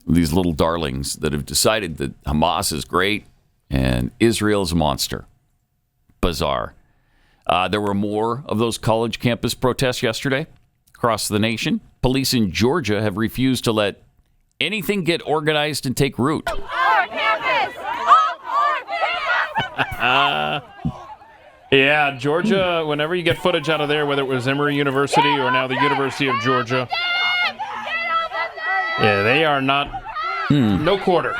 these little darlings that have decided that Hamas is great and Israel is a monster. Bizarre. There were more of those college campus protests yesterday across the nation. Police in Georgia have refused to let anything get organized and take root. Our campus! Our campus! Yeah, Georgia, whenever you get footage out of there, whether it was Emory University or now the University of Georgia, yeah, they are not, no quarter.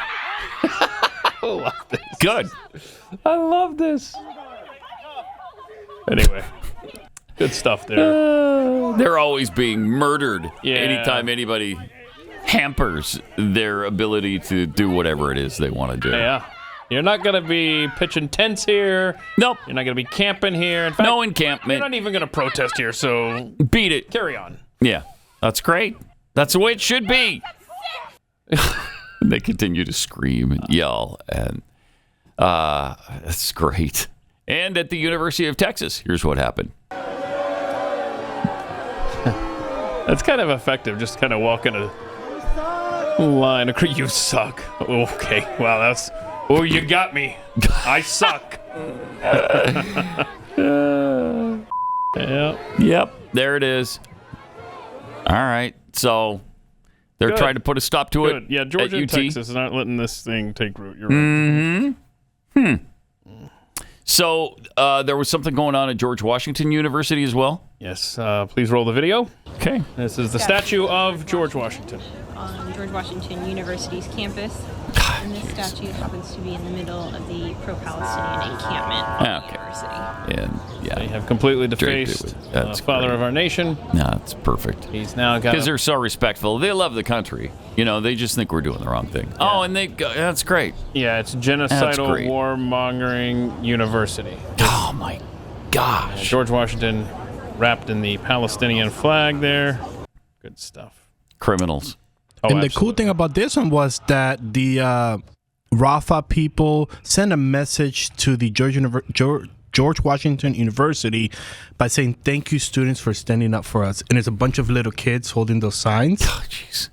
I love this. Good. I love this. Anyway, good stuff there. They're always being murdered Yeah. anytime anybody hampers their ability to do whatever it is they want to do. Yeah. You're not going to be pitching tents here. Nope. You're not going to be camping here. In fact, No encampment. you're not even going to protest here, so Beat it. carry on. Yeah, that's great. That's the way it should be. And they continue to scream and yell, and it's great. And at the University of Texas, here's what happened. That's kind of effective, just kind of walking a line. You suck. Okay, wow, that's... Oh, you got me. I suck. Yeah. Yep, there it is. All right, so they're Good. trying to put a stop to Good. it. Yeah, Georgia at and UT. Texas aren't letting this thing take root. You're right. So there was something going on at George Washington University as well. Yes, please roll the video. Okay. This is the statue of George Washington. On George Washington University's campus. And this statue happens to be in the middle of the pro-Palestinian encampment at the university. And They yeah, have completely Draped it defaced with- the that's father great. of our nation. no, it's perfect. He's now got Because they're so respectful. They love the country. You know, they just think we're doing the wrong thing. Oh, and that's great. yeah, it's That's genocidal great. warmongering university. Oh, my gosh. George Washington wrapped in the Palestinian flag there. Good stuff. Criminals. Oh, And the absolutely. cool thing about this one was that the Rafa people sent a message to the George Washington University by saying, "Thank you, students, for standing up for us." And it's a bunch of little kids holding those signs. Oh, jeez.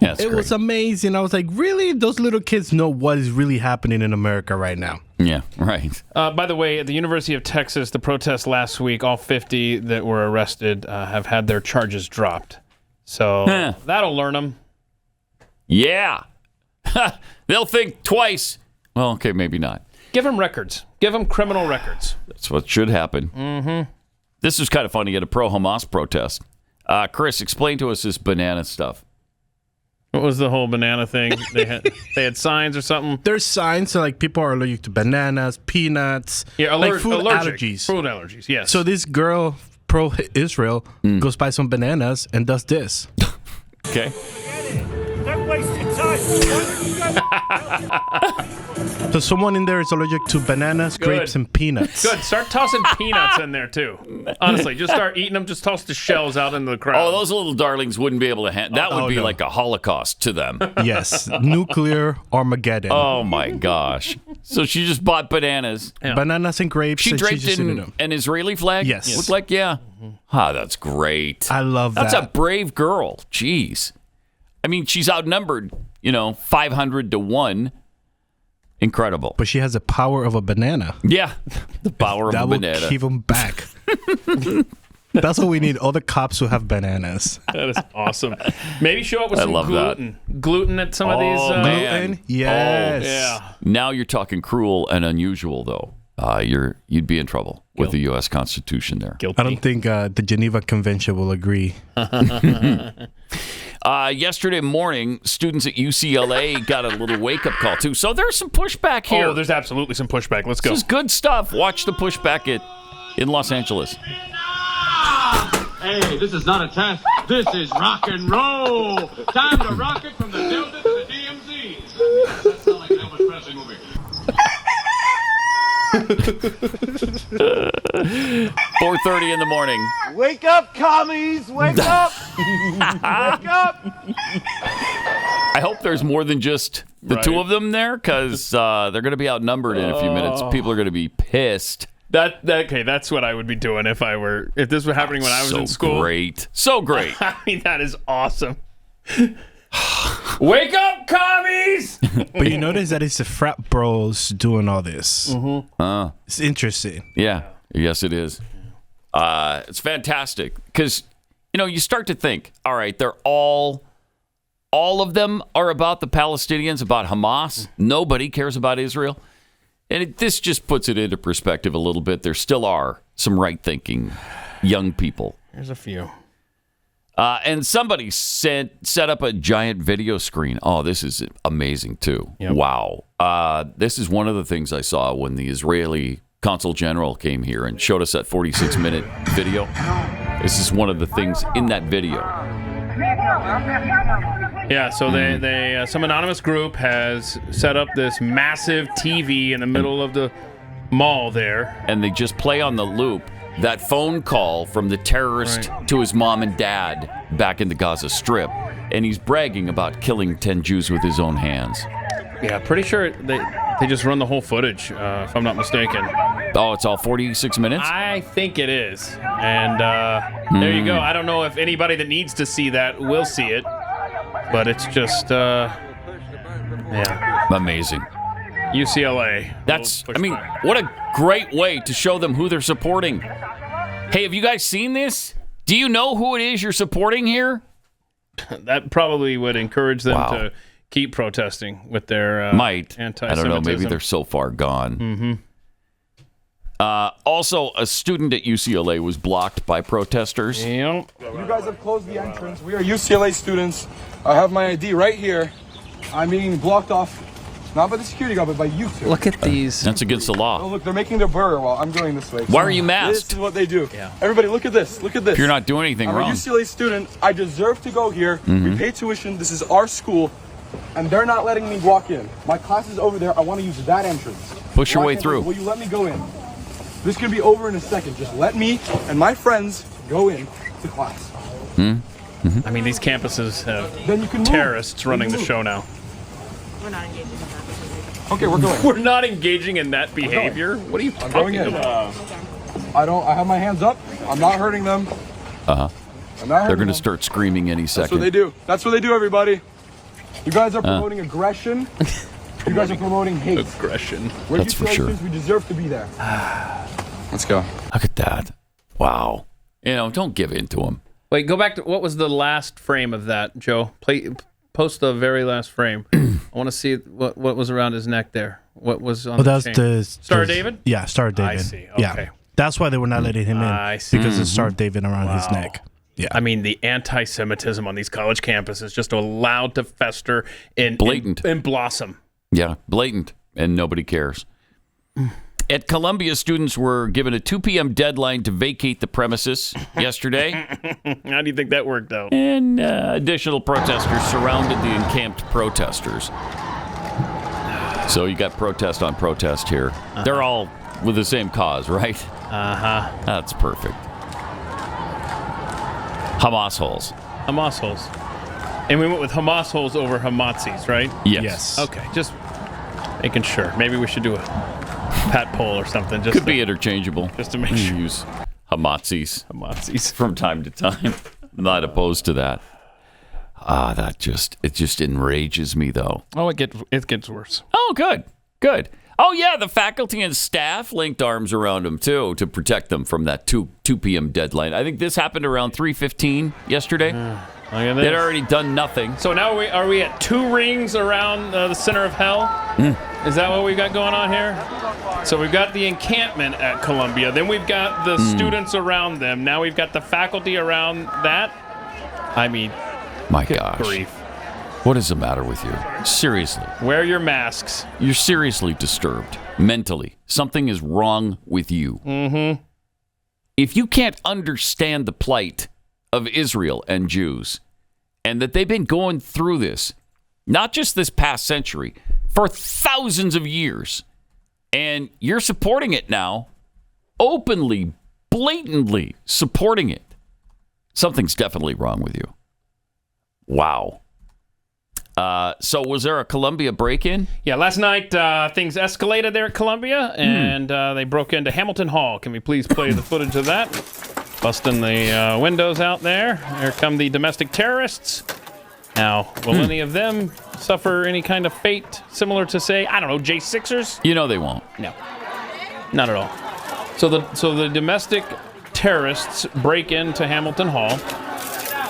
Yeah, it's It great. was amazing. I was like, really? Those little kids know what is really happening in America right now. Yeah, right. By the way, at the University of Texas, the protest last week, all 50 that were arrested have had their charges dropped. So Huh. that'll learn them. Yeah. They'll think twice. Well, okay, maybe not. Give them records. Give them criminal records. That's what should happen. Mm-hmm. This is kind of funny at a pro-Hamas protest. Chris, explain to us this banana stuff. What was the whole banana thing? They had signs or something? There's signs so like people are allergic to bananas, peanuts, Yeah, like food allergic. allergies. Food allergies, yes. So this girl, pro-Israel, goes buy some bananas and does this. Okay. Don't waste your time. So someone in there is allergic to bananas, grapes, and peanuts. Good. Start tossing peanuts in there, too. Honestly, just start eating them. Just toss the shells out into the crowd. Oh, those little darlings wouldn't be able to that would be no. like a Holocaust to them. Yes, nuclear Armageddon. Oh, my gosh. So she just bought bananas. Bananas and grapes. She and draped she's just eating in them. an Israeli flag? Yes. Looked like, yeah. Ah, that's great. I love That's that. a brave girl. Jeez. I mean, she's outnumbered, 500 to 1. Incredible. But she has the power of a banana. Yeah. The power of That a will banana. keep them back. That's what we need. All the cops who have bananas. That is awesome. Maybe show up with I some love that. gluten. Gluten at some of these. Oh, man. Gluten? Yes. Yeah. Now you're talking cruel and unusual, though. You'd be in trouble with the U.S. Constitution there. Guilty. I don't think the Geneva Convention will agree. Yesterday morning, students at UCLA got a little wake-up call, too. So there's some pushback here. Oh, there's absolutely some pushback. Let's go. This is good stuff. Watch the pushback in Los Angeles. Hey, this is not a test. This is rock and roll. Time to rock it from the Delta to the DMZ. That sounds like an Elvis Presley movie. 4:30 in the morning. Wake up, commies! Wake up! Wake up! I hope there's more than just the Right. two of them there, because they're going to be outnumbered in a few minutes. People are going to be pissed. Okay, that's what I would be doing if this were happening when I was So in school. great. So great. I mean, that is awesome. Wake up! But you notice that it's the frat bros doing all this. It's interesting. Yeah. Yes, it is. It's fantastic because, you start to think, all right, they're all of them are about the Palestinians, about Hamas. Nobody cares about Israel. And this just puts it into perspective a little bit. There still are some right-thinking young people. There's a few. And somebody set up a giant video screen. Oh, this is amazing, too. Yep. Wow. This is one of the things I saw when the Israeli Consul General came here and showed us that 46-minute video. This is one of the things in that video. Yeah, so they some anonymous group has set up this massive TV in the middle of the mall there. And they just play on the loop that phone call from the terrorist to his mom and dad back in the Gaza Strip. And he's bragging about killing 10 Jews with his own hands. Yeah, pretty sure they just run the whole footage, if I'm not mistaken. Oh, it's all 46 minutes? I think it is. And there you go. I don't know if anybody that needs to see that will see it. But it's just, amazing. UCLA. What a great way to show them who they're supporting. Hey, have you guys seen this? Do you know who it is you're supporting here? That probably would encourage them to keep protesting with their anti-Semitism. I don't know. Maybe they're so far gone. Also, a student at UCLA was blocked by protesters. Yep. You guys have closed the entrance. We are UCLA students. I have my ID right here. I'm being blocked off, not by the security guard, but by you two. Look at these. That's against the law. Oh, look, they're making their burger while I'm going this way. Why are you masked? This is what they do. Yeah. Everybody, look at this. Look at this. If you're not doing anything wrong. I'm a UCLA student. I deserve to go here. We pay tuition. This is our school. And they're not letting me walk in. My class is over there. I want to use that entrance. Push your way through. Will you let me go in? This could be over in a second. Just let me and my friends go in to class. I mean, these campuses have Then you can move. terrorists running the show now. We're not engaging in that. Okay, we're going. We're not engaging in that behavior? What are you going talking in. about? I have my hands up. I'm not hurting them. They're going to start screaming any second. That's what they do. That's what they do, everybody. You guys are promoting aggression. You guys are promoting hate. Aggression. We're That's for UCLA sure. students. We deserve to be there. Let's go. Look at that. Wow. Don't give in to them. Wait, go back to what was the last frame of that, Joe? Post the very last frame. I want to see what was around his neck there. What was on the that's chain? the Star of David? Yeah, Star of David. I see. Okay. Yeah. That's why they were not letting him in. I see. Because of Star of David around his neck. Yeah. I mean, the anti-Semitism on these college campuses just allowed to fester and Blatant. and blossom. Yeah, blatant, and nobody cares. At Columbia, students were given a 2 p.m. deadline to vacate the premises yesterday. How do you think that worked out? And additional protesters surrounded the encamped protesters. So you got protest on protest here. They're all with the same cause, right? That's perfect. Hamas holes. Hamas holes. And we went with Hamas holes over Hamazis, right? Yes. Okay, just making sure. Maybe we should do a pat poll or something. Just Could be interchangeable. Just to make sure. Use Hamazis Hamazis from time to time. Not opposed to that. It just enrages me, though. Oh, it gets worse. Oh, good. Oh, yeah, the faculty and staff linked arms around them, too, to protect them from that 2 p.m. deadline. I think this happened around 3:15 yesterday. They'd already done nothing. So now are we at 2 rings around the center of hell? Is that what we got going on here? So we've got the encampment at Columbia. Then we've got the students around them. Now we've got the faculty around that. I mean, my gosh. Grief. What is the matter with you? Seriously. Wear your masks. You're seriously disturbed. Mentally. Something is wrong with you. Mm-hmm. If you can't understand the plight of Israel and Jews, and that they've been going through this, not just this past century, for thousands of years, and you're supporting it now, openly, blatantly supporting it, something's definitely wrong with you. Wow. So was there a Columbia break-in? Yeah, last night things escalated there at Columbia, and they broke into Hamilton Hall. Can we please play the footage of that? Busting the windows out there. Here come the domestic terrorists. Now, will any of them suffer any kind of fate similar to, say, I don't know, J6ers? You know they won't. No, not at all. So the domestic terrorists break into Hamilton Hall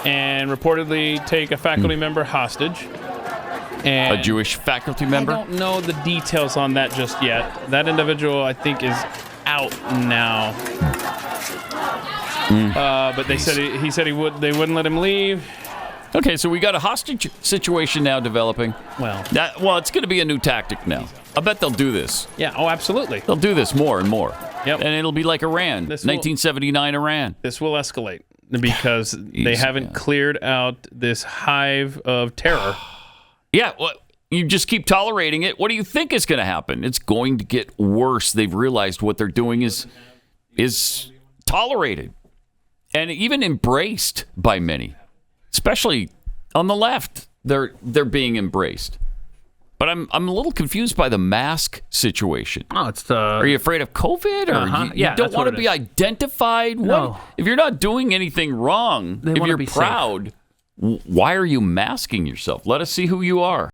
and reportedly take a faculty member hostage. And A Jewish faculty member? I don't know the details on that just yet. That individual, I think, is out now. But they said they wouldn't let him leave. Okay, so we got a hostage situation now developing. Well, it's going to be a new tactic now. I bet they'll do this. yeah, oh, absolutely. They'll do this more and more. Yep. And it'll be like Iran, This will- 1979 Iran. This will escalate because they haven't cleared out this hive of terror. Yeah, well, you just keep tolerating it. What do you think is going to happen? It's going to get worse. They've realized what they're doing is tolerated and even embraced by many, especially on the left. They're being embraced. But I'm a little confused by the mask situation. Oh, it's Are you afraid of COVID, or you don't want to be identified? No. If you're not doing anything wrong, if wanna you're be safe. proud, why are you masking yourself? Let us see who you are.